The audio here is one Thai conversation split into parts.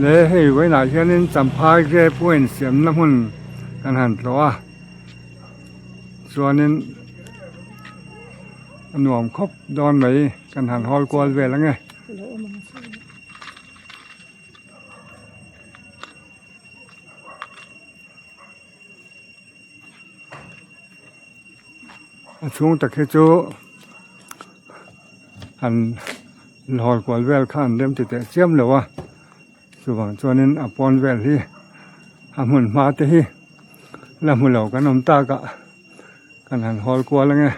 le hei vai na hianin champhai gre point siam na hun kan han tlawa chuanin nuam khop don mai kan han hol kwal ve la nge chung ta khe chu han hol kwal vel khan dem ti te chiam lewa chuwang chuanin apon vel hi amun ma te hi la mu lo kan om ta ka kan han hol kwal la nge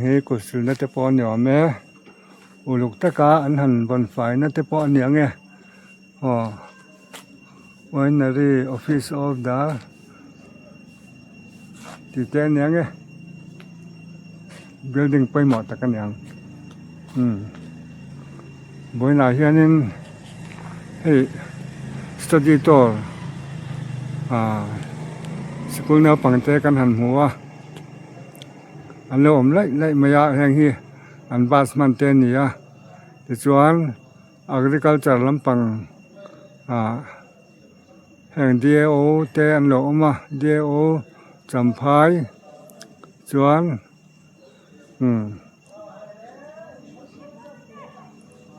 he ko sul na te pon yo me uluk ta ka an han bon fai na te pon ni nge winery office of the ti te ni nge building pai mo ta kan yang boi na hianin hey study tour school na pangte kan han huwa an lo om lai maya heng hi an basman te ni a ti chuan agriculture lampang heng DAO te an lo oma DAO champhai chuan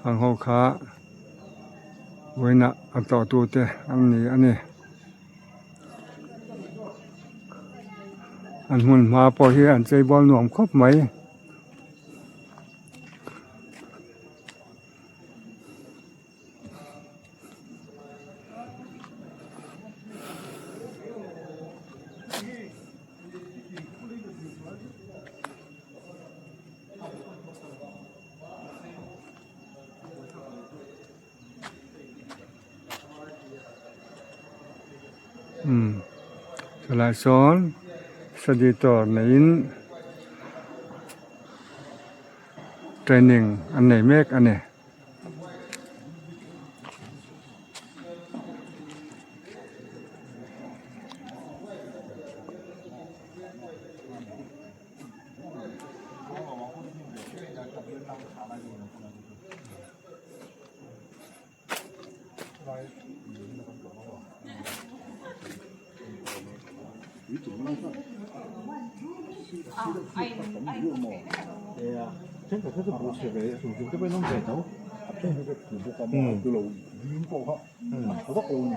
ang ho kha voina an to tu te an ni ani an hun ma po hi an chei bol nuam khop mai Salai son study tour nain training an nei mek ane 생각해서 보시게 좀 너무 되죠. 앞에서 그 보고 그로 민보가 저거 오는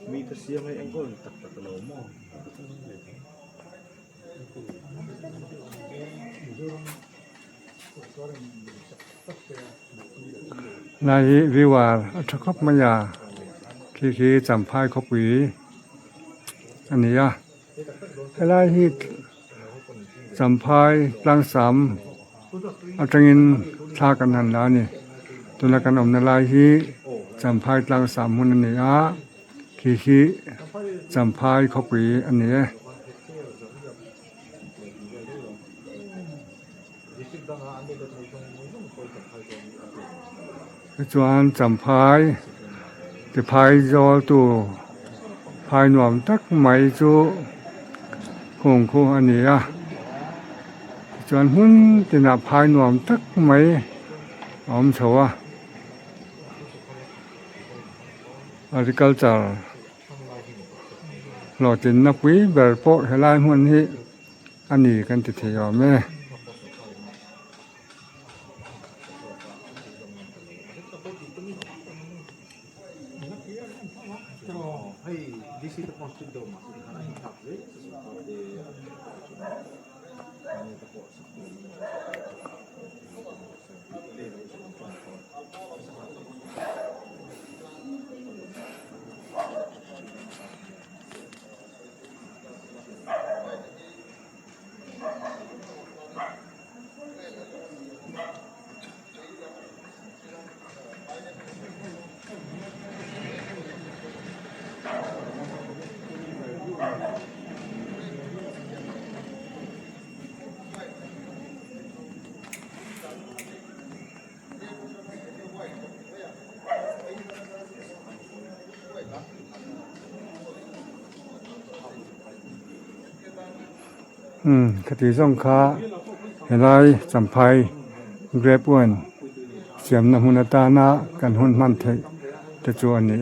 미터 시험에 앵걸 딱딱 나오면 nai viwar athakop maya ki champhai khopui ania helai hi champhai tlang sam atangin tha kan han la ni tuna kan om na lai hi champhai tlang sam mun ni a ki champhai khopui ania chuan champhai ti phai zo tu phai nuam tak mai chu khong khu ania chuan hun tina phai nuam tak mai om chowa agriculture lo tin na pui ber po helai mun hi ani kan ti theo me This is the construct doma. kati song kha เฮลายสัมภัยเกรบอ้วนเสียมนหุนตานะกันหุนมันเทตะจวนนี่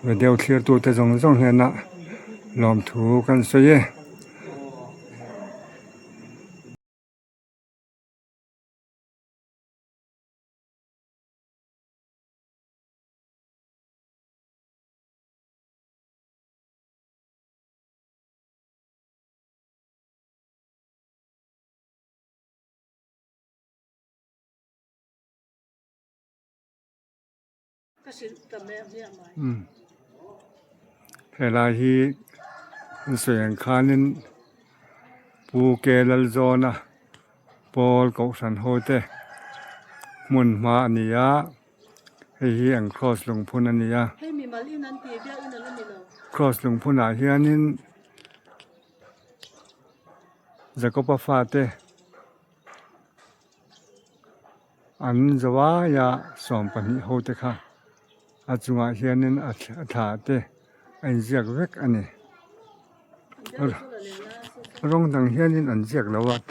เวเดียวเคลียร์ตัวตะจงเฮนะลอมถูกันซะเยเฮลายฮีเสียงคานินปูเกลัลโซนะปอลกอกสันโฮเตมุนมาอันนี้ยะฮีอังครอสลงพุนอันนี้ยะครอสลงพุนอาเฮียนินจะก็ปะฟาเตอันจะว่ายาสอมปนิโฮเตค่ะอาจุงอาเฮียนินอัฐาเตอันเจียกเวกอันนี้ร้องดังเฮียนินอันเจียกละวัด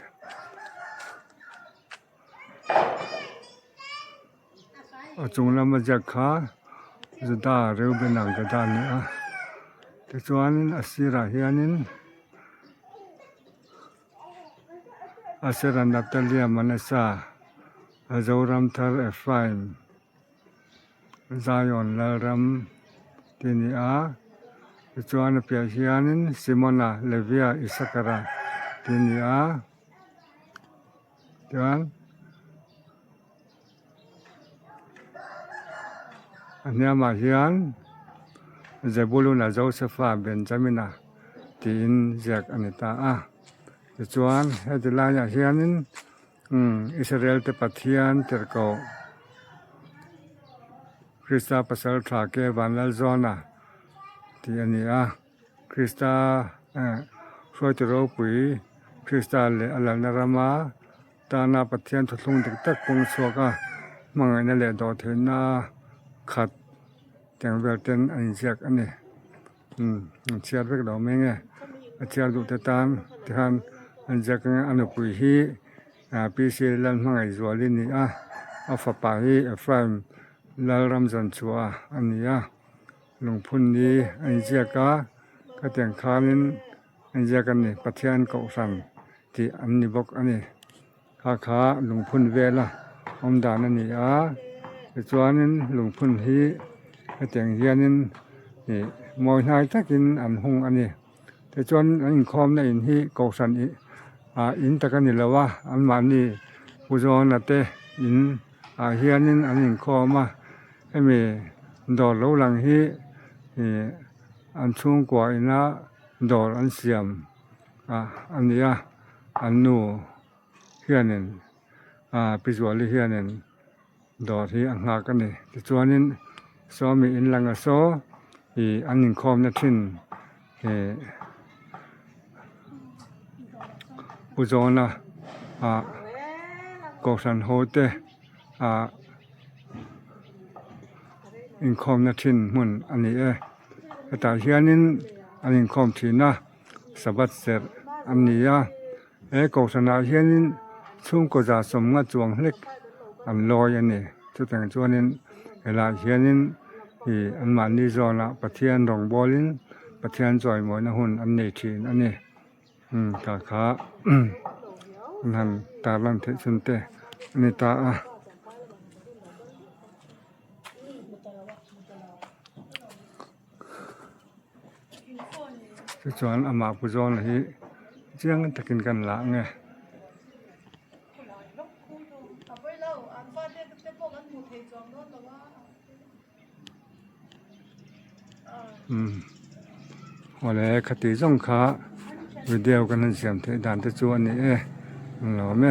อาจุงละมาจากขาจะได้เร็วเป็นหนังกระดานนี่แต่ส่วนนี้อาศิราเฮียนินอาศิรานับตะเลียมันซาอาจารย์ทาร์เอฟไฟม์ซายอนลารัมทีนี้ส่วนเปียเฮียนินซิมอนาเลเวียอิสกราทีนี้ส่วนอันนี้มาเฮียนเจบูลูนาโจเซฟาเบนจามินาทีนเจกอันนี้ตาส่วนเฮติลายาเฮียนินอิสราเอลเตปัทยานเตอร์โกคริสตาปัสสาวะทราเกบันลาโซนาที่อันนี้คริสตาช่วยตรอปุยคริสตาเลอลานารามาตานาปัทยานทุลุงตึกปงสวกมังไงนั่นแหละดอเทนาขัดแต่งเวลเทนอันเจียกอันนี้เชียร์เวกดอกแม่งเชียร์ดูแต่ตามที่hanอันเจียกอันปุยฮีปีเซลันมังไงจวลินี่อัฟปาฮีฟรามลารัมจันชัวอันนี้ลงพุนนี้อันเจียกก็แต่งคานินอันเจียกันนี่ปัทยานเกาสันที่อันนี้บอกอันนี้ขาลงพุนเวล่ะอมดานันนี่ส่วนนั้นลงพุนฮีก็แต่งเฮียนินนี่มอยนายทักินอันหงอันนี้แต่ส่วนอันคอมในอินฮีเกาสันอินตะกันนี่แล้วว่าอันมานี่ผู้จอนเตอินเฮียนินอันนี้คอมาให้มีดอลลูหลังฮีอันช่วงกว่าอินะดอลอันเสียมอันนี้อันนูเฮียนินปิจวลิเฮียนินดอที่อังหากันนี่แต่ส่วนนี้สอมีอินลังโซอันนี้คอมนัทินผู้จอนกอสันโฮเตอินคอมนัทินมุนอันนี้แต่เฮียนินอันนี้คอมทีนะสบัดเสร็จอันนี้กอสันเฮียนินช่วงก็จะสมงัดจวงเล็กอันลอยอันนี้จุดแต่งจวนนี้เวลาเฮียนินอันมันนี่จอนะปะเทียนรองบอลินปะเทียนจอยหมอยนะหุ่นอันนี้ทีอันนี้ขานั่นตาลันเทชุนเตอันนี้ตาส่วนอามาปุจอนที่เจียงตะกินกันละไงวันนี้คติจงขาวิดีโอกันนั่นเสียมเทด่านตะจวนนี่หล่อไหม